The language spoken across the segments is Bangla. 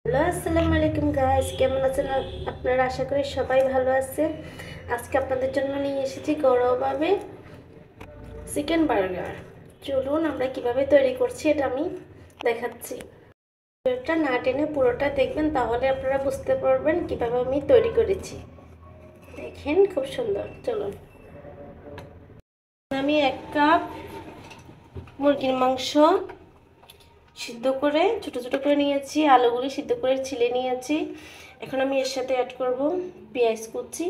হ্যালো, আসসালামু আলাইকুম গাইস, কেমন আছেন আপনারা? আশা করি সবাই ভালো আছে। আজকে আপনাদের জন্য নিয়ে এসেছি ঘরোয়াভাবে চিকেন বার্গার। চলুন আমরা কিভাবে তৈরি করছি এটা আমি দেখাচ্ছি। এটা না টেনে পুরোটা দেখবেন, তাহলে আপনারা বুঝতে পারবেন কিভাবে আমি তৈরি করেছি। দেখেন, খুব সুন্দর। চলুন, আমি 1 কাপ মুরগির মাংস সিদ্ধ করে ছোট ছোট করে নিয়েছি, আলুগুলি সিদ্ধ করে ছিলে নিয়েছি। এখন আমি এর সাথে অ্যাড করব পেঁয়াজ কুচি,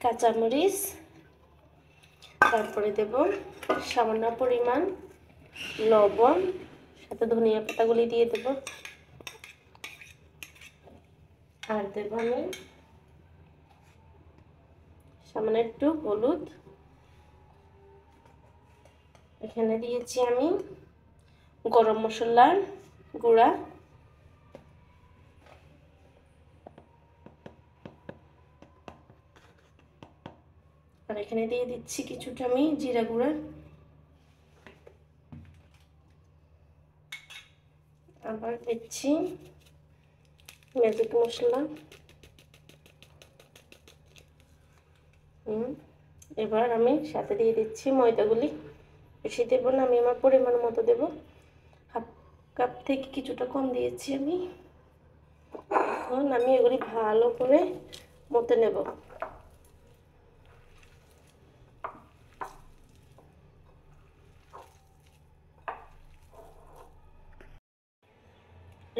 কাঁচামরিচ, তারপরে দেব সামান্য পরিমাণ লবণ, সাথে ধনিয়া পাতাগুলি দিয়ে দেব, আর দেব আমি সামান্য একটু হলুদ। এখানে দিয়েছি আমি গরম মশলার গুঁড়া, আর এখানে দিয়ে দিচ্ছি কিছুটা আমি জিরা গুঁড়া, আবার দিচ্ছি ম্যাজিক মশলা। এবার আমি সাথে দিয়ে দিচ্ছি ময়দাগুলি। বেশি দেবো না, আমি আমার পরিমাণ মতো দেব। হাফ কাপ থেকে কিছুটা কম দিয়েছি আমি। এখন আমি এগুলি ভালো করে মতে নেব।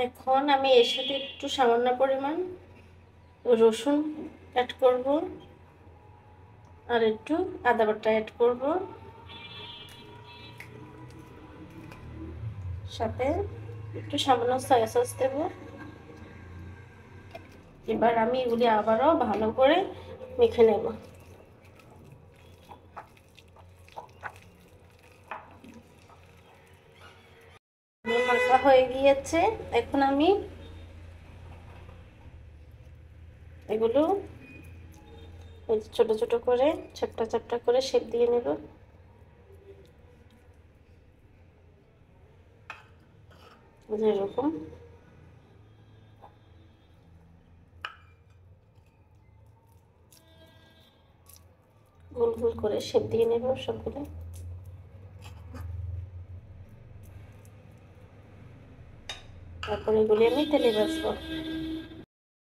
এখন আমি এর সাথে একটু সামান্য পরিমাণ রসুন অ্যাড করব, আর একটু আদা বাটা অ্যাড করব, সাথে একটু সামান্য সয়া সস দেব। এবার আমি এগুলি আবারও ভালো করে মেখে নেব। মাখা হয়ে গিয়েছে। এখন আমি এগুলো ছোট ছোট করে চ্যাপ্টা চ্যাপ্টা করে শেপ দিয়ে নেব। যেরকম গোল গোল করে শেপ দিয়ে নেব সবগুলো। তারপরে এগুলি আমি তেলে ভাজবো।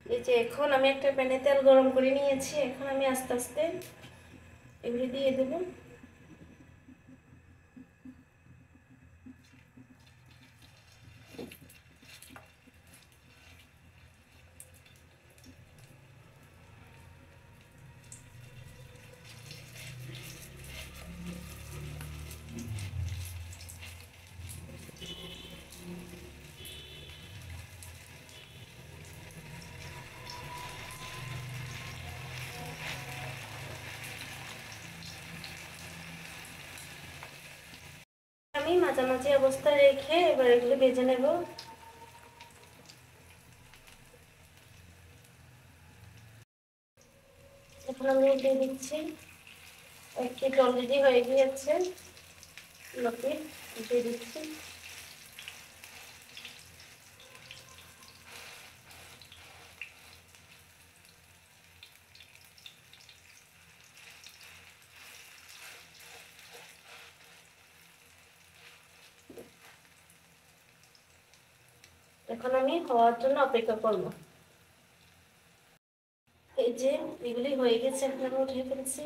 এই যে এখন আমি একটা প্যানে তেল গরম করে নিয়েছি। এখন আমি আস্তে আস্তে এগুলি দিয়ে দেব। আমি মাঝামাঝি অবস্থায় রেখে এবার এগুলো ভেজে নেব। এখন আমি দিয়ে দিচ্ছি, এক প্লেট অলরেডি হয়ে গিয়েছে, লোকে দিয়ে দিচ্ছি। এখন আমি হওয়ার জন্য অপেক্ষা করব। এই যে এগুলি হয়ে গেছে, এখন আমি উঠিয়ে ফেলছি।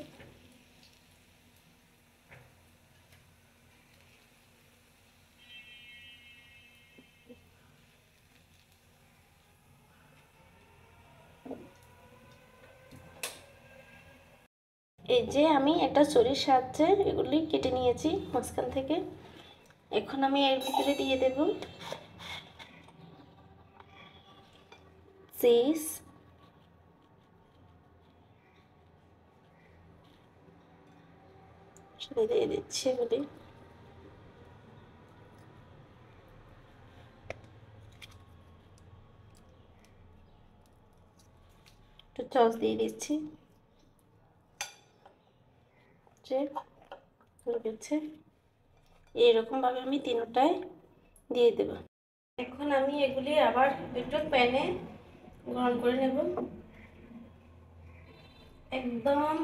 এই যে আমি একটা ছুরির সাহায্যে এগুলি কেটে নিয়েছি মাঝখান থেকে। এখন আমি এর ভিতরে দিয়ে দেব চিজ, দিয়ে দিচ্ছি এগুলি। একটু সস দিয়ে দিচ্ছি, যে হয়ে গেছে। এইরকমভাবে আমি তিনটায় দিয়ে দেব। এখন আমি এগুলি আবার একটু প্যানে গরম করে নেব। একদম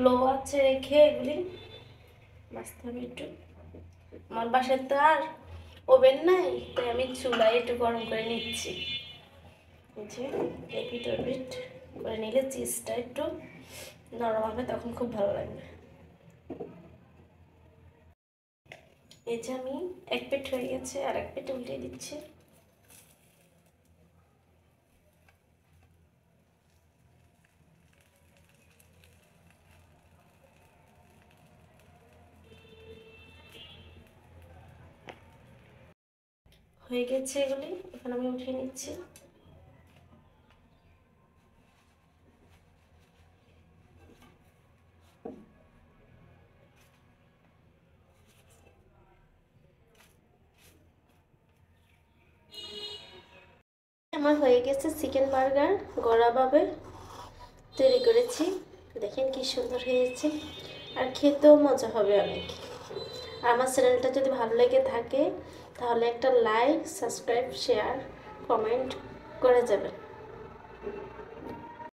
লো আঁচে রেখে এগুলি ভাজতে হবে একটু। আমার বাসায় তো আর ওভেন নাই, তাই আমি চুলায় একটু গরম করে নিচ্ছি। যে এপিট ওপিট করে নিলে চিজটা একটু নরম হবে, তখন খুব ভালো লাগবে। এই যে আমি এক পিঠ হয়ে গেছে, আর এক পিঠ উল্টে দিচ্ছি। হয়ে গেছে এগুলি, এখন আমি উঠিয়ে নিচ্ছি। আমার হয়ে গেছে চিকেন বার্গার, গড়াভাবে তৈরি করেছি। দেখেন কি সুন্দর হয়েছে, আর খেতেও মজা হবে অনেক। আমার চ্যানেলটা যদি ভালো লেগে থাকে তাহলে একটা লাইক, সাবস্ক্রাইব, শেয়ার, কমেন্ট করে যাবেন।